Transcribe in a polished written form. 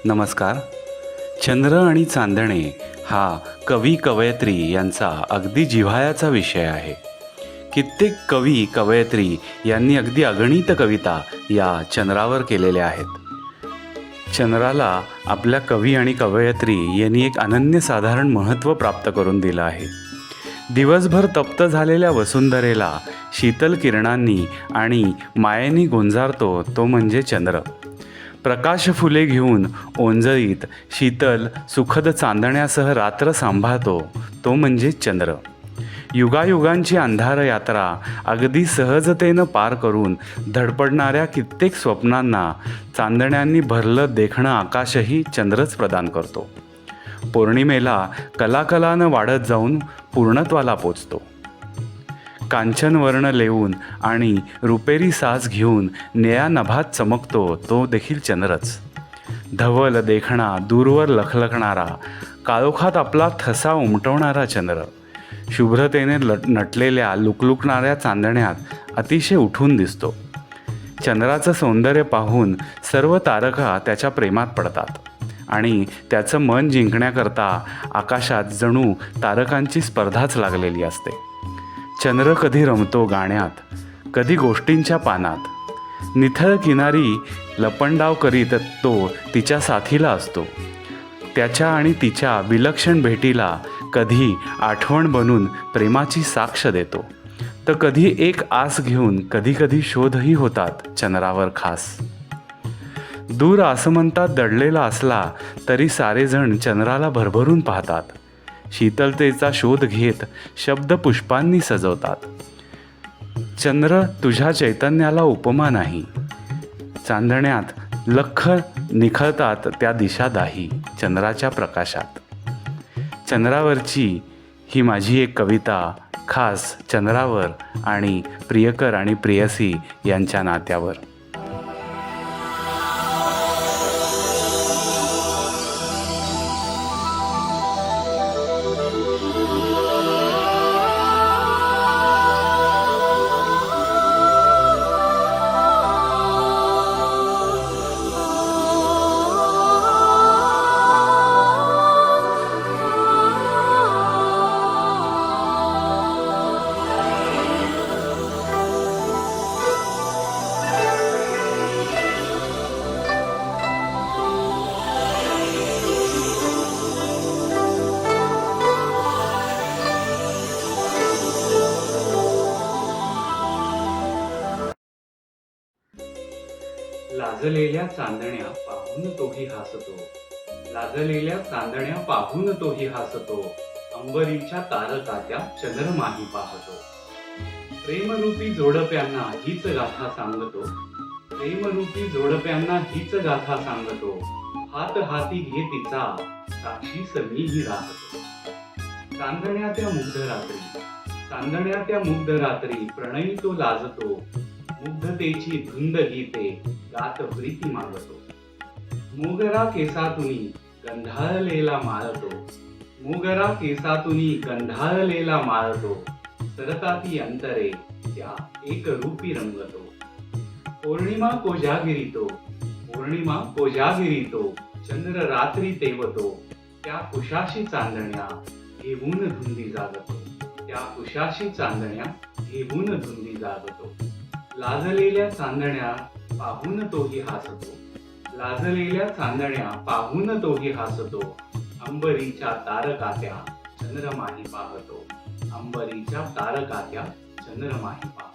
नमस्कार. चंद्र आणि चांदणे हा कवी कवयित्री यांचा अगदी जिव्हाळ्याचा विषय आहे. कित्येक कवी कवयित्री यांनी अगदी अगणित कविता या चंद्रावर केलेल्या आहेत. चंद्राला आपल्या कवी आणि कवयित्री यांनी एक अनन्यसाधारण महत्त्व प्राप्त करून दिलं आहे. दिवसभर तप्त झालेल्या वसुंधरेला शीतल किरणांनी आणि मायेने गुंजारतो तो म्हणजे चंद्र. प्रकाश फुले घेऊन ओंजळीत शीतल सुखद चांदण्यासह रात्र सांभाळतो तो म्हणजे चंद्र. युगायुगांची अंधार यात्रा अगदी सहजतेनं पार करून धडपडणाऱ्या कित्येक स्वप्नांना चांदण्यांनी भरलं देखणं आकाशही चंद्रच प्रदान करतो. पौर्णिमेला कलाकलानं वाढत जाऊन पूर्णत्वाला पोचतो. कांचनवर्ण लेवून आणि रुपेरी साज घेऊन निळ्या नभात चमकतो तो देखील चंद्रच. धवल देखणा दूरवर लखलखणारा, काळोखात आपला ठसा उमटवणारा चंद्र शुभ्रतेने नटलेल्या लुकलुकणाऱ्या चांदण्यात अतिशय उठून दिसतो. चंद्राचं सौंदर्य पाहून सर्व तारका त्याच्या प्रेमात पडतात आणि त्याचं मन जिंकण्याकरता आकाशात जणू तारकांची स्पर्धाच लागलेली असते. चंद्र कधी रमतो गाण्यात, कधी गोष्टींच्या पानात. निथळ किनारी लपंडाव करीत तो तिच्या साथीला असतो. त्याच्या आणि तिच्या विलक्षण भेटीला कधी आठवण बनून प्रेमाची साक्ष देतो, तर कधी एक आस घेऊन कधी शोधही होतात चंद्रावर खास. दूर आसमंतात दडलेला असला तरी सारेजण चंद्राला भरभरून पाहतात. शीतलतेचा शोध घेत शब्द पुष्पांनी सजवतात. चंद्र तुझ्या चैतन्याला उपमा नाही, चांदण्यात लख निखळतात त्या दिशा दाही चंद्राच्या प्रकाशात. चंद्रावरची ही माझी एक कविता खास चंद्रावर आणि प्रियकर आणि प्रेयसी यांच्या नात्यावर. लाजलेल्या चांदण्या पाहून तोही हसतो, लाजलेल्या चांदण्या पाहून तोही हसतो, अंबरीच्या तारकात्या चंद्रमाही पाहतो. प्रेमरूपी जोडप्यांना हीच गाथा सांगतो, प्रेमरूपी जोडप्यांना हीच गाथा सांगतो, हात हाती घे तिचा साक्षीस मीही राहतो. चांदण्या त्या मुग्ध रात्री, चांदण्या त्या मुग्ध रात्री प्रणयी तो लाजतो, मुग्धतेची धुंद गीते गात प्रीती मागतो. मोगरा केसातुनी गंधाळलेला माळतो, मोगरा केसातुनी गंधाळलेला माळतो, सरताती अंतरे त्या एक रूपी रंगतो. पौर्णिमा कोजागिरीतो, पौर्णिमा कोजागिरीतो, चंद्र रात्री तेवतो, त्या कुशाशी चांदण्या घेऊन धुंदी जागतो, त्या कुशाशी चांदण्या घेऊन धुंदी जागतो. लाजलेल्या चांदण्या पाहून तोही हसतो, लाजलेल्या चांदण्या पाहून तोही हसतो, अंबरीच्या तारकात्या चंद्रमाही पाहतो, अंबरीच्या तारकात्या चंद्रमाही पाहतो.